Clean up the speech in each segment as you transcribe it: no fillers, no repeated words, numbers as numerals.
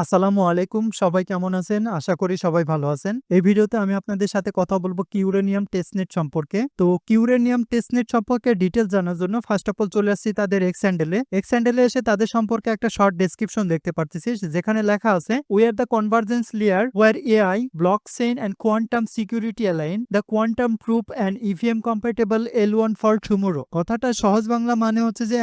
আসসালামু আলাইকুম। সবাই কেমন আছেন? আশা করি সবাই ভালো আছেন। এই ভিডিওতে আমি আপনাদের সাথে কথা বলব কিউরেনিয়াম টেস্টনেট সম্পর্কে। তো কিউরেনিয়াম টেস্টনেট সম্পর্কে ডিটেইলস জানার জন্য ফার্স্ট অফ অল চলে আসছি তাদের এক্স হ্যান্ডেলে। এক্স হ্যান্ডেলে এসে তাদের সম্পর্কে একটা শর্ট ডেসক্রিপশন দেখতে পারতেছি যেখানে লেখা আছে, "We are the convergence layer where AI, blockchain and quantum security align, the quantum proof and EVM compatible L1 for tomorrow." কথাটা সহজ বাংলা মানে হচ্ছে যে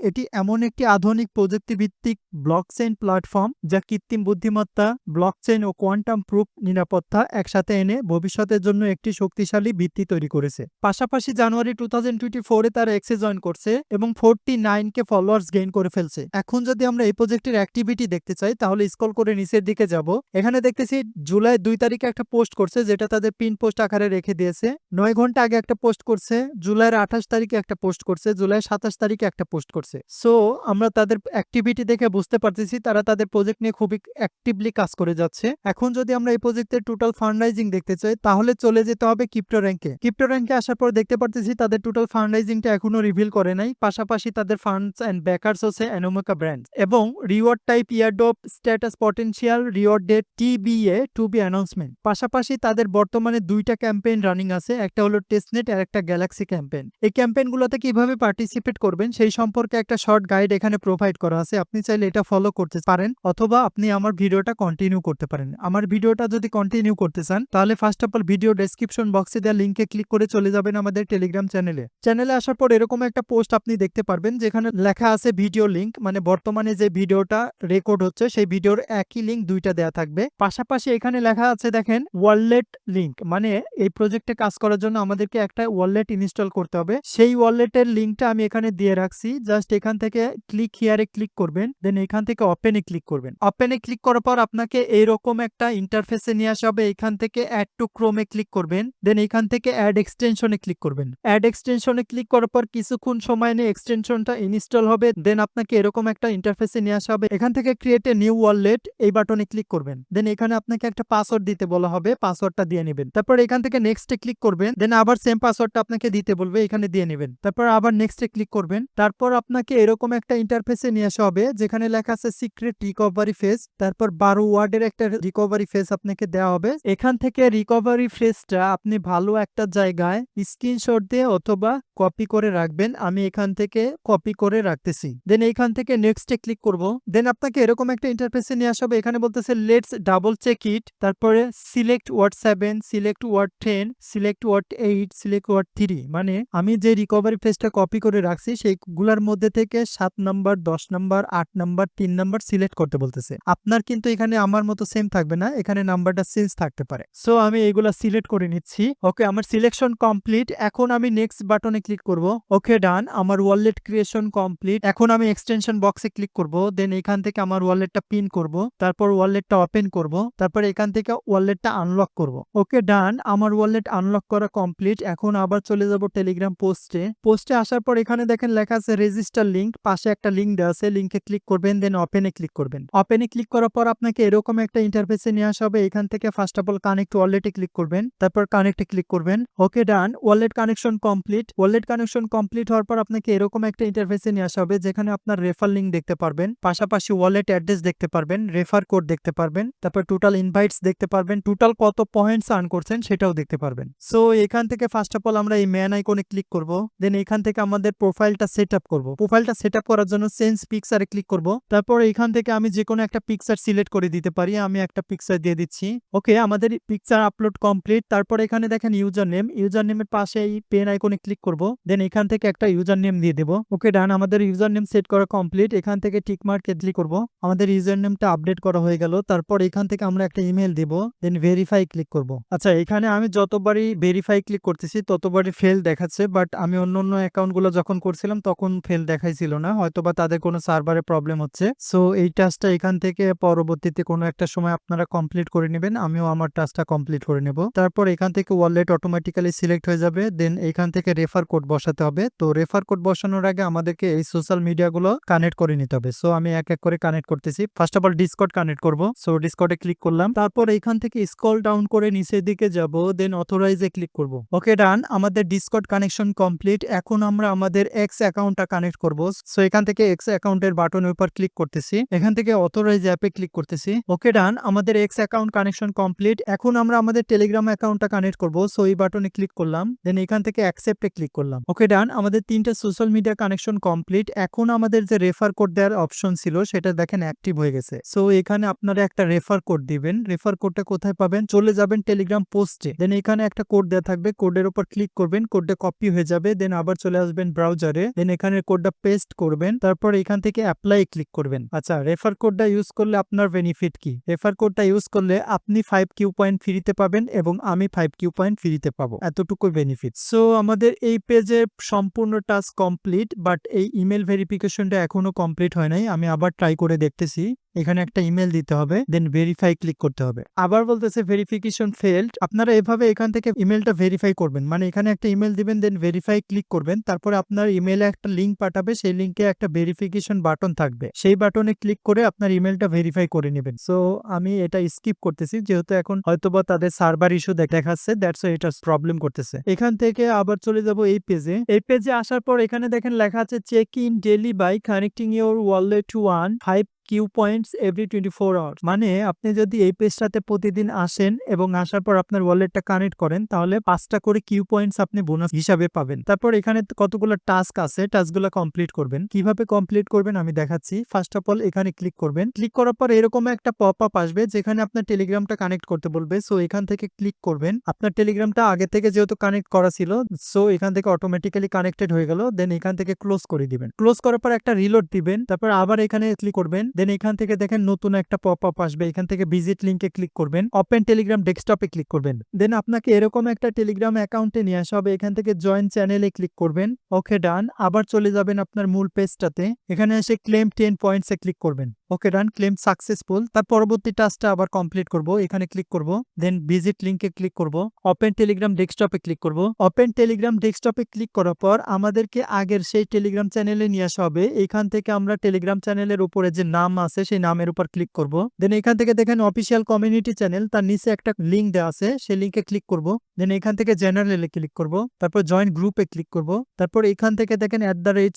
এটি এমন একটি আধুনিক প্রযুক্তিভিত্তিক ব্লকচেইন প্ল্যাটফর্ম যা কৃত্রিম বুদ্ধিমত্তা, ব্লকচেইন ও কোয়ান্টাম প্রুফ নিরাপত্তা একসাথে এনে ভবিষ্যতের জন্য একটি শক্তিশালী ভিত্তি তৈরি করেছে। পাশাপাশি জানুয়ারি 2024 এ তারা এক্সে জয়েন করছে এবং 49K ফলোয়ার্স গেইন করে ফেলছে। এখন যদি আমরা এই প্রজেক্টের অ্যাক্টিভিটি দেখতে চাই তাহলে স্ক্রল করে নিচের দিকে যাব। এখানে দেখতেছি জুলাই 2 তারিখে একটা পোস্ট করছে যেটা তাদের পিন পোস্ট আকারে রেখে দিয়েছে। 9 ঘন্টা আগে একটা পোস্ট করছে, জুলাইয়ের 28 তারিখে একটা পোস্ট করছে, জুলাইয়ের 27 তারিখে একটা পোস্ট করছে। সো আমরা তাদের অ্যাক্টিভিটি দেখে বুঝতে পারতেছি তারা তাদের প্রজেক্ট নিয়ে খুবই অ্যাক্টিভলি কাজ করে যাচ্ছে। এখন যদি আমরা এই প্রজেক্টের টোটাল ফান্ডরাইজিং দেখতে চাই তাহলে চলে যেতে হবে ক্রিপ্টো র‍্যাঙ্কে। ক্রিপ্টো র‍্যাঙ্কে আসার পর দেখতে পারতেছি তাদের টোটাল ফান্ডরাইজিংটা এখনো রিভিল করে নাই। পাশাপাশি তাদের ফান্ডস এন্ড ব্যাকার্স হচ্ছে অ্যানোমিকা ব্র্যান্ডস এবং reward type airdrop status potential reward date TBA to be announcement. পাশাপাশি তাদের বর্তমানে 2টা ক্যাম্পেইন রানিং আছে, একটা হলো টেস্টনেট আর একটা গ্যালাক্সি ক্যাম্পেইন। এই ক্যাম্পেইনগুলোতে কিভাবে পার্টিসিপেট করবেন সেই সম্পর্কে একটা শর্ট গাইড এখানে প্রোভাইড করা আছে। আপনি চাইলে এটা ফলো করতে পারেন অথবা আপনি আমার ভিডিওটা কন্টিনিউ করতে পারেন। আমার ভিডিওটা যদি কন্টিনিউ করতে চান তাহলে first of all video description বক্সে দেওয়া লিংকে ক্লিক করে চলে যাবেন আমাদের টেলিগ্রাম চ্যানেলে। চ্যানেলে আসার পর এরকম একটা পোস্ট আপনি দেখতে পারবেন যেখানে লেখা আছে ভিডিও লিংক, মানে বর্তমানে যে ভিডিওটা রেকর্ড হচ্ছে সেই ভিডিওর একই লিংক দুইটা দেওয়া থাকবে। পাশাপাশি এখানে লেখা আছে দেখেন ওয়ালেট লিংক, মানে এই প্রজেক্টে কাজ করার জন্য আমাদেরকে একটা ওয়ালেট ইনস্টল করতে হবে। সেই ওয়ালেটের লিংকটা আমি এখানে দিয়ে রাখছি। জাস্ট এখান থেকে ক্লিক হিয়ারে ক্লিক করবেন, দেন এখান থেকে ওপেনে ক্লিক করবেন। ওপেনে ক্লিক করার পর আপনাকে এইরকম একটা ইন্টারফেসে নিয়ে আসা হবে। এখান থেকে অ্যাড টু ক্রোমে ক্লিক করবেন, দেন এখান থেকে অ্যাড এক্সটেনশনে ক্লিক করবেন। অ্যাড এক্সটেনশনে ক্লিক করার পর কিছুক্ষণ সময় নিয়ে এক্সটেনশনটা ইনস্টল হবে, দেন আপনাকে এরকম একটা ইন্টারফেসে নিয়ে আসা হবে। এখান থেকে ক্রিয়েট এ নিউ ওয়ালেট এই বাটনে ক্লিক করবেন, দেন এখানে আপনাকে একটা পাসওয়ার্ড দিতে বলা হবে, পাসওয়ার্ডটা দিয়ে নেবেন। তারপর এখান থেকে নেক্সটে ক্লিক করবেন, দেন আবার সেম পাসওয়ার্ডটা আপনাকে দিতে বলবে, এখানে দিয়ে নেবেন। তারপর আবার নেক্সটে ক্লিক করবেন। তারপর আপনাকে এরকম একটা ইন্টারফেসে নিয়ে আসা হবে যেখানে লেখা আছে সিক্রেট রিকভারি ফেজ। তারপর 12 ওয়ার্ডের একটা রিকভারি ফেজ আপনাকে দেওয়া হবে। এখান থেকে রিকভারি ফেজটা আপনি ভালো একটা জায়গায় স্ক্রিনশট দিয়ে অথবা কপি করে রাখবেন। আমি এখান থেকে কপি করে রাখতেছি, দেন এইখান থেকে নেক্সটে ক্লিক করব। দেন আপনাকে এরকম একটা ইন্টারফেসে নিয়ে আসা হবে। এখানে বলতেছে লেটস ডাবল চেক ইট, তারপরে select word 7, select word 10, select word 8, select word 3। মানে আমি যে রিকভারি ফেজটা কপি করে রাখছি সেইগুলোর মধ্যে থেকে 7 number, 10 number, 8 number, 3 number select করতে বলতেছে। আপনার কিন্তু এখানে আমার মতো সেম থাকবে না, এখানে নাম্বারটা চেঞ্জ থাকতে পারে। সো আমি এইগুলা সিলেক্ট করে নিচ্ছি। ওকে, আমার সিলেকশন কমপ্লিট। এখন আমি নেক্সট বাটনে ক্লিক করব। ওকে ডান, আমার ওয়ালেট ক্রিয়েশন কমপ্লিট। এখন আমি এক্সটেনশন বক্সে ক্লিক করব, দেন এখান থেকে আমার ওয়ালেটটা পিন করব, তারপর ওয়ালেটটা ওপেন করব, তারপর এখান থেকে ওয়ালেটটা আনলক করব। ওকে ডান, আমার ওয়ালেট আনলক করা কমপ্লিট। এখন আবার চলে যাব টেলিগ্রাম পোস্টে আসার পর এখানে দেখেন লেখা আছে রেজিস্টার লিংক, পাশে একটা লিংক দেওয়া আছে, লিংকে ক্লিক করবেন, দেন ওপেনে ক্লিক করবেন। ওপেনে ক্লিক করার পর আপনাকে এরকম একটা ইন্টারফেসে নিয়ে আসা হবে। এখান থেকে ফার্স্ট অফ অল কানেক্ট ওয়ালেটে ক্লিক করবেন, তারপর কানেক্টে ক্লিক করবেন। Okay done, wallet connection complete. Wallet connection complete হওয়ার পর আপনাকে এরকম একটা ইন্টারফেসে নিয়ে আসা হবে যেখানে আপনার রেফার লিংক দেখতে পারবেন, পাশাপাশি ওয়ালেট অ্যাড্রেস দেখতে পারবেন, রেফার কোড দেখতে পারবেন, তারপর টোটাল ইনভাইটস দেখতে পারবেন, টোটাল কত পয়েন্টস আর্ন করছেন সেটাও দেখতে পারবেন। সো এখান থেকে ফার্স্ট অফ অল আমরা এই ম্যান আইকনে ক্লিক করব, দেন এখান থেকে আমাদের প্রোফাইলটা সেট আপ করব। প্রোফাইলটা সেট আপ করার জন্য চেঞ্জ পিকচারে ক্লিক করব। তারপর এখান থেকে আমি যে কোনো একটা পিকচার সিলেক্ট করে দিতে পারি, আমি একটা পিকচার দিয়ে দিচ্ছি। ওকে, আমাদের পিকচার আপলোড কমপ্লিট। তারপর এখানে দেখেন ইউজার নেমের পাশে এই পেন আইকনে ক্লিক করব, দেন এখান থেকে একটা ইউজার নেম দিয়ে দেব। ওকে ডান, আমাদের ইউজার নেম সেট করা কমপ্লিট। এখান থেকে টিক মার্কে ক্লিক করব, আমাদের ইউজার নেমটা আপডেট করা হয়ে গেল। তারপর এখান থেকে আমরা একটা ইমেল দেব, দেন ভেরিফাই ক্লিক করব। আচ্ছা, এখানে আমি যতবারই ভেরিফাই ক্লিক করতেছি ততবারই ফেল দেখাচ্ছে, বাট আমি অন্য অ্যাকাউন্টগুলো যখন করছিলাম তখন ফেল দেখাইছিল না, হয়তোবা তাদের কোনো সার্ভারে প্রবলেম হচ্ছে। সো এই টাস্কটা এখান থেকে পরবর্তীতে কোনো একটা সময় আপনারা কমপ্লিট করে নেবেন, আমিও আমার টাস্কটা কমপ্লিট করে নেব। তারপর এখান থেকে ওয়ালেট অটোমেটিক্যালি সিলেক্ট হয়ে যাবে, দেন এখান থেকে রেফার কোড বসাতে হবে। তো রেফার কোড বসানোর আগে আমাদেরকে এই সোশ্যাল মিডিয়াগুলো কানেক্ট করে নিতে হবে। সো আমি এক এক করে কানেক্ট করতেছি। First of all Discord connect করব। সো ডিসকর্ডে ক্লিক করলাম, তারপর এখান থেকে স্ক্রল ডাউন করে নিচের দিকে যাব, দেন অথরাইজে ক্লিক করব। ওকে ডান, আমাদের ডিসকর্ড কানেকশন কমপ্লিট। এখন আমরা আমাদের এক্স অ্যাকাউন্টটা কানেক্ট করব। সো এখান থেকে এক্স অ্যাকাউন্টের বাটনের উপর ক্লিক করতেছি, এখান থেকে অথরাইজ অথরাইজ অ্যাপে ক্লিক করতেছি। ওকে ডান, আমাদের এক্স অ্যাকাউন্ট কানেকশন কমপ্লিট। এখন আমরা আমাদের টেলিগ্রাম অ্যাকাউন্টটা কানেক্ট করব। সো এই বাটনে ক্লিক করলাম, দেন এখান থেকে অ্যাকসেপ্টে ক্লিক করলাম। ওকে ডান, আমাদের 3টা সোশ্যাল মিডিয়া কানেকশন কমপ্লিট। এখন আমাদের যে রেফার কোড দেওয়ার অপশন ছিল সেটা দেখেন অ্যাক্টিভ হয়ে গেছে। সো এখানে আপনারা একটা রেফার কোড দিবেন। রেফার কোডটা কোথায় পাবেন? চলে যাবেন টেলিগ্রাম পোস্টে, দেন এখানে একটা কোড দেওয়া থাকবে, কোডের উপর ক্লিক করবেন, কোডটা কপি হয়ে যাবে, দেন আবার চলে আসবেন ব্রাউজারে, দেন এখানে কোডটা পেস্ট করবেন, তারপর এখান থেকে অ্যাপ্লাই ক্লিক করবেন। আচ্ছা, রেফার কোডটা ইউজ করলে আপনার বেনিফিট কি? রেফার কোডটা ইউজ করলে আপনি 5 কিউ পয়েন্ট ফ্রিতে পাবেন এবং আমি 5 কিউ পয়েন্ট ফ্রিতে পাবো, এতটুকু বেনিফিট। সো আমাদের এই পেজে সম্পূর্ণ টাস্ক কমপ্লিট, বাট এই ইমেল ভেরিফিকেশনটা এখনো কমপ্লিট হয় নাই। আমি আবার ট্রাই করে দেখতেছি। এখানে একটা ইমেল দিতে হবে, দেন ভেরিফাই ক্লিক করতে হবে। আবার বলতেছে ভেরিফিকেশন ফেলড। আপনারা এভাবে এখান থেকে ইমেলটা ভেরিফাই করবেন, মানে এখানে একটা ইমেল দিবেন, দেন ভেরিফাই ক্লিক করবেন, তারপরে আপনার ইমেলে একটা লিঙ্ক পাঠাবে, সেই লিঙ্কে একটা ভেরিফিকেশন বাটন থাকবে, সেই বাটনে ক্লিক করে আপনার ইমেলটা ভেরিফাই করে নেবেন। সো আমি এটা স্কিপ করতেছি, যেহেতু এখন হয়তোবা তাদের সার্ভার ইস্যু দেখাচ্ছে, দ্যাটস ওয়াই এটা প্রবলেম করতেছে। এখান থেকে আবার চলে যাব এই পেজে। এই পেজে আসার পর এখানে দেখেন লেখা আছে check in daily by connecting your wallet to 5 Q points every 24 hours. মানে আপনি যদি এই পেজটাতে প্রতিদিন আসেন এবং আসার পর আপনার ওয়ালেটটা কানেক্ট করেন, তাহলে 5টা করে কিউ পয়েন্টস আপনি বোনাস হিসাবে পাবেন। তারপর এখানে কতগুলো টাস্ক আছে, টাস্কগুলো কমপ্লিট করবেন। কিভাবে কমপ্লিট করবেন আমি দেখাচ্ছি। ফার্স্ট অফ অল এখানে ক্লিক করবেন। ক্লিক করার পর এরকম একটা পপ আপ আসবে, যেখানে আপনার টেলিগ্রামটা কানেক্ট করতে বলবে। সো এখান থেকে ক্লিক করবেন। আপনার টেলিগ্রামটা আগে থেকে যেহেতু কানেক্ট করা ছিল, সো এখান থেকে অটোমেটিক্যালি কানেক্টেড হয়ে গেল। দেন এখান থেকে ক্লোজ করে দিবেন। ক্লোজ করার পর একটা রিলোড দিবেন, তারপর আবার এখানে ক্লিক করবেন। দেন এখান থেকে দেখেন নতুন একটা পপ আপ আসবে, এখান থেকে ভিজিট লিঙ্কে ক্লিক করবেন, ওপেন টেলিগ্রাম ডেস্কটপে ক্লিক করবেন। দেন আপনাকে এরকম একটা টেলিগ্রাম অ্যাকাউন্টে নিয়ে আসা হবে, এখান থেকে জয়েন চ্যানেলে ক্লিক করবেন। ওকে ডান, আবার চলে যাবেন আপনার মূল পেজটাতে, এখানে এসে ক্লেম 10 পয়েন্টসে ক্লিক করবেন। ওকে ডান, ক্লেম সাকসেসফুল। তার পরবর্তী টাস্কটা আবার কমপ্লিট করব, এখানে ক্লিক করব, দেন ভিজিট লিঙ্কে ক্লিক করব, ওপেন টেলিগ্রাম ডেস্কটপে ক্লিক করব। ওপেন টেলিগ্রাম ডেস্কটপে ক্লিক করার পর আমাদেরকে আগের সেই টেলিগ্রাম চ্যানেলে নিয়ে আসা হবে। এখান থেকে আমরা টেলিগ্রাম চ্যানেলের উপরে যে নাম আছে সেই নামের উপর ক্লিক করব। দেন এখান থেকে দেখেন অফিসিয়াল কমিউনিটি চ্যানেল, তার নিচে একটা লিঙ্ক দেওয়া আছে, সেই লিঙ্কে ক্লিক করব। দেন এখান থেকে জেনারেলে ক্লিক করব, তারপর জয়েন গ্রুপে ক্লিক করব। তারপর এখান থেকে দেখেন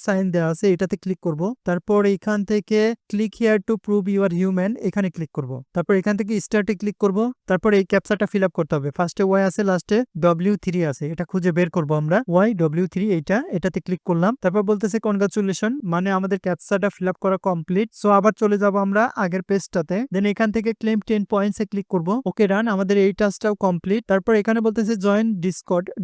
@সাইন দেওয়া আছে, এটাতে ক্লিক করব। তারপর এখান থেকে click here to prove you are human, এখানে ক্লিক করব। তারপর এখান থেকে স্টার্টে ক্লিক করব। তারপর এই ক্যাপচাটা ফিল আপ করতে হবে। ফার্স্টে ওয়াই আছে, লাস্টে W3 আছে, এটা খুঁজে বের করব আমরা। YW3 এটাতে ক্লিক করলাম। তারপর বলতেছে কনগ্রাচুলেশন, মানে আমাদের ক্যাপচাটা ফিল আপ করা কমপ্লিট। সো আবার চলে যাব আমরা আগের পেজটাতে। দেন এখান থেকে ক্লেম 10 পয়েন্টসে ক্লিক করব। ওকে ডান, আমাদের এই টাস্কটাও কমপ্লিট। তারপর এখানে বলতেছে জয়েন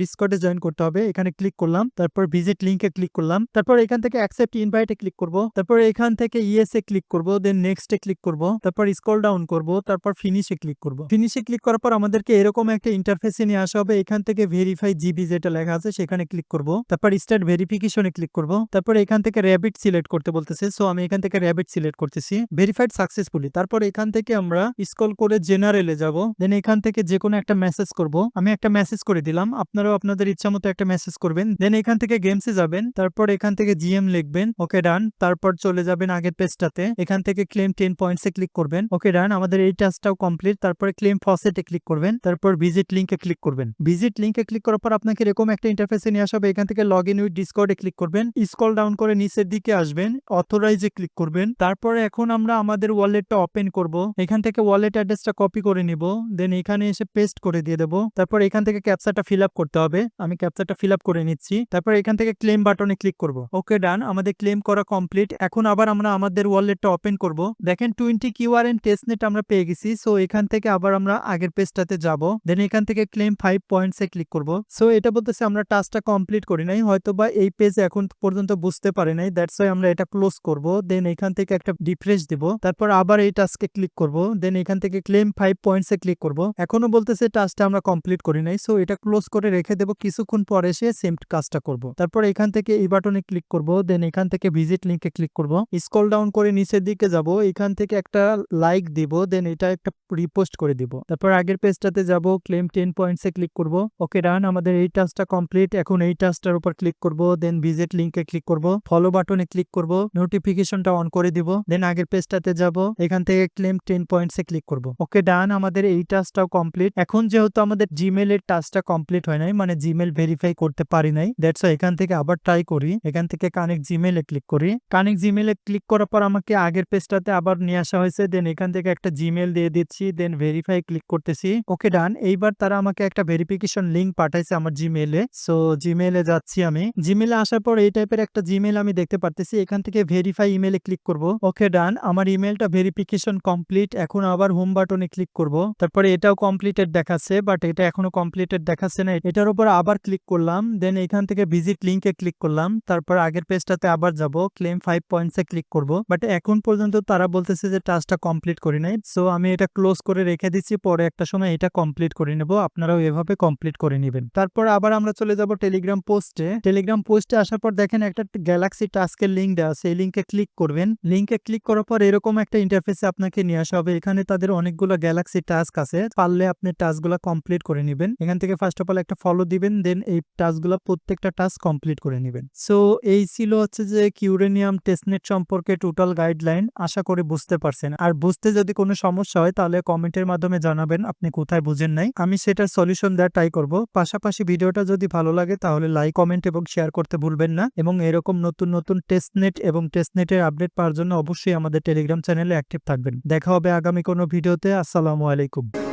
ডিসকর্ডে জয়েন করতে হবে, এখানে ক্লিক করলাম। তারপর ভিজিট লিঙ্কে ক্লিক করলাম। তারপর এখান থেকে অ্যাকসেপ্ট ইনভাইটে ক্লিক করব। তারপর এখান থেকে ইয়েসে ক্লিক করব, দেন নেক্সটে ক্লিক করব। তারপর স্ক্রল ডাউন করব, তারপর ফিনিশে ক্লিক করব। ফিনিশে ক্লিক করার পর আমাদেরকে এরকম একটা ইন্টারফেসে নিয়ে আসা হবে। এখান থেকে ভেরিফাই জিবি যেটা লেখা আছে সেখানে ক্লিক করব। তারপর স্টার্ট ভেরিফিকেশনে ক্লিক করব। তারপর এখান থেকে র‍্যাবিট সিলেক্ট করতে বলতেছে, সো আমি এখান থেকে র‍্যাবিট সিলেক্ট করতেছি। Verified successfully. তারপর এখান থেকে আমরা স্ক্রল করে জেনারেলে যাব। দেন এখান থেকে যে কোনো একটা মেসেজ করব। আমি একটা মেসেজ করে দিলাম, আপনারাও আপনাদের ইচ্ছা মতো একটা মেসেজ করবেন। দেন এখান থেকে গেমসে যাবেন, তারপর এখান থেকে জিএম লিখবেন। ওকে ডান, তারপর চলে যাবেন আগের পেজটাতে, এখান থেকে ক্লেম 10 পয়েন্টসে ক্লিক করবেন। ওকে ডান, আমাদের এই টাস্কটাও কমপ্লিট। তারপরে ক্লেম ফসেটে ক্লিক করবেন, তারপর ভিজিট লিঙ্কে ক্লিক করবেন। ভিজিট লিঙ্কে ক্লিক করার পর আপনাকে এরকম একটা ইন্টারফেসে নিয়ে আসা হবে। এখান থেকে লগ ইন উইথ ডিসকর্ডে ক্লিক করবেন, স্ক্রল ডাউন করে নিচের দিকে আসবেন, অথরাইজে ক্লিক করবেন। তারপরে এখন আমরা আমাদের ওয়ালেটটা ওপেন করব। এখান থেকে ওয়ালেট অ্যাড্রেসটা কপি করে নিব, দেন এখানে এসে পেস্ট করে দিয়ে দেবো। তারপর এখান থেকে ক্যাপচাটা ফিল আপ করতে হবে, আমি ক্যাপচাটা ফিল আপ করে নিচ্ছি। তারপর এখান থেকে ক্লেম বাটনে ক্লিক করব। ওকে ডান, আমাদের ক্লেম করা কমপ্লিট। এখন আবার আমরা আমাদের ওয়ালেটটা ওপেন করব। দেখেন 20 কিউআর এন্ড টেস্টনেট আমরা পেয়ে গেছি। সো এখান থেকে আবার আমরা আগের পেজটাতে যাব, দেন এখান থেকে ক্লেম 5 পয়েন্টসে ক্লিক করব। সো এটা বলতেছে আমরা টাস্কটা কমপ্লিট করি নাই, হয়তোবা এই পেজ এখন পর্যন্ত বুঝতে পারে নাই, দ্যাটস ওয়াই আমরা এটা ক্লোজ করব। দেন এখান থেকে একটা রিফ্রেশ দিব, তারপর আবার এই টাস্কে ক্লিক করব। দেন এখান থেকে ক্লেম 5 পয়েন্টসে ক্লিক করব। এখনো বলতেছে টাস্কটা আমরা কমপ্লিট করি নাই, সো এটা ক্লোজ করে রেখে দেব, কিছুক্ষণ পরে এসে সেম কাজটা করব। তারপর এখান থেকে এই বাটনে ক্লিক করব, দেন এখান থেকে ভিজিট লিঙ্কে ক্লিক করব, স্ক্রল ডাউন করে নিচের দিকে যাব, এখান থেকে একটা লাইক দিব, দেন এটা একটা রিপোস্ট করে দিব। তারপর আগের পেজটাতে যাব, ক্লেম 10 পয়েন্টসে ক্লিক করব। ওকে ডান, আমাদের এই টাস্কটা কমপ্লিট। এখন এই টাস্কটার উপর ক্লিক করব, দেন ভিজিট লিঙ্কে ক্লিক করব, ফলো বাটনে ক্লিক করব, নোটিফিকেশনটা অন করে দিব, দেন আগের পেজটাতে যাব, এখান থেকে ক্লেম 10 পয়েন্টসে ক্লিক করব। ওকে ডান, আমাদের এই টাস্কটাও কমপ্লিট। এখন যেহেতু আমাদের জিমেল এর টাস্কটা কমপ্লিট হয় নাই, মানে জিমেল ভেরিফাই করতে পারি নাই, দ্যাটস ওয়াই এখান থেকে আবার ট্রাই করি। এখান থেকে কানেক্ট জিমেলে ক্লিক করি। কানেক্ট জিমেলে ক্লিক করার পর আমাকে আগের পেজ পেজটাতে আবার নিয়ে আসা হয়েছে। দেন এখান থেকে একটা জিমেইল দিয়ে দিচ্ছি। দেন ভেরিফাই ক্লিক করতেছি। ওকে ডান। এইবার তারা আমাকে একটা ভেরিফিকেশন লিঙ্ক পাঠাইছে আমার জিমেইলে। সো জিমেইলে যাচ্ছি আমি। জিমেইলে আসার পর এই টাইপের একটা জিমেইল আমি দেখতে পারতেছি। এখান থেকে ভেরিফাই ইমেইলে ক্লিক করব। ওকে ডান। আমার ইমেইলটা ভেরিফিকেশন কমপ্লিট। এখন আবার হোম বাটনে ক্লিক করব। তারপরে এটাও কমপ্লিটেড দেখাচ্ছে, বাট এটা এখনো কমপ্লিটেড দেখাচ্ছে না। এটার উপর আবার ক্লিক করলাম। দেন এখান থেকে ভিজিট লিংকে ক্লিক করলাম। তারপর আগের পেজটাতে আবার যাব। ক্লেম 5 পয়েন্টস এ ক্লিক করব। বাট এখন পর্যন্ত তারা বলতেছে যে টাস্কটা কমপ্লিট করি নাই। সো আমি এটা ক্লোজ করে রেখে দিচ্ছি। পরে একটা সময় এটা কমপ্লিট করে নেব। আপনারাও এভাবে কমপ্লিট করে নেবেন। তারপর আবার আমরা চলে যাব টেলিগ্রাম পোস্টে। টেলিগ্রাম পোস্টে আসার পর দেখেন একটা গ্যালাক্সি টাস্কের লিঙ্ক দেওয়া আছে। এই লিঙ্কে ক্লিক করবেন। লিঙ্কে ক্লিক করার পর এরকম একটা ইন্টারফেসে আপনাকে নিয়ে আসা হবে। এখানে তাদের অনেকগুলো গ্যালাক্সি টাস্ক আছে। পারলে আপনি টাস্কগুলো কমপ্লিট করে নেবেন। এখান থেকে ফার্স্ট অফ অল একটা ফলো দিবেন। দেন এই টাস্কগুলো প্রত্যেকটা টাস্ক কমপ্লিট করে নেবেন। সো এই ছিল হচ্ছে যে কিউরেনিয়াম টেস্টনেট সম্পর্কে টোটাল গাইডলাইন। আশা করি বুঝতে পারছেন। আর বুঝতে যদি কোনো সমস্যা হয় তাহলে কমেন্টের মাধ্যমে জানাবেন আপনি কোথায় বুঝেন নাই। আমি সেটার সলিউশন দেওয়ার ট্রাই করব। পাশাপাশি ভিডিওটা যদি ভালো লাগে তাহলে লাইক, কমেন্ট এবং শেয়ার করতে ভুলবেন না। এবং এরকম নতুন নতুন টেস্টনেট এবং টেস্টনেটের আপডেট পাওয়ার জন্য অবশ্যই আমাদের টেলিগ্রাম চ্যানেলে অ্যাক্টিভ থাকবেন। দেখা হবে আগামী কোনো ভিডিওতে। আসসালামু আলাইকুম।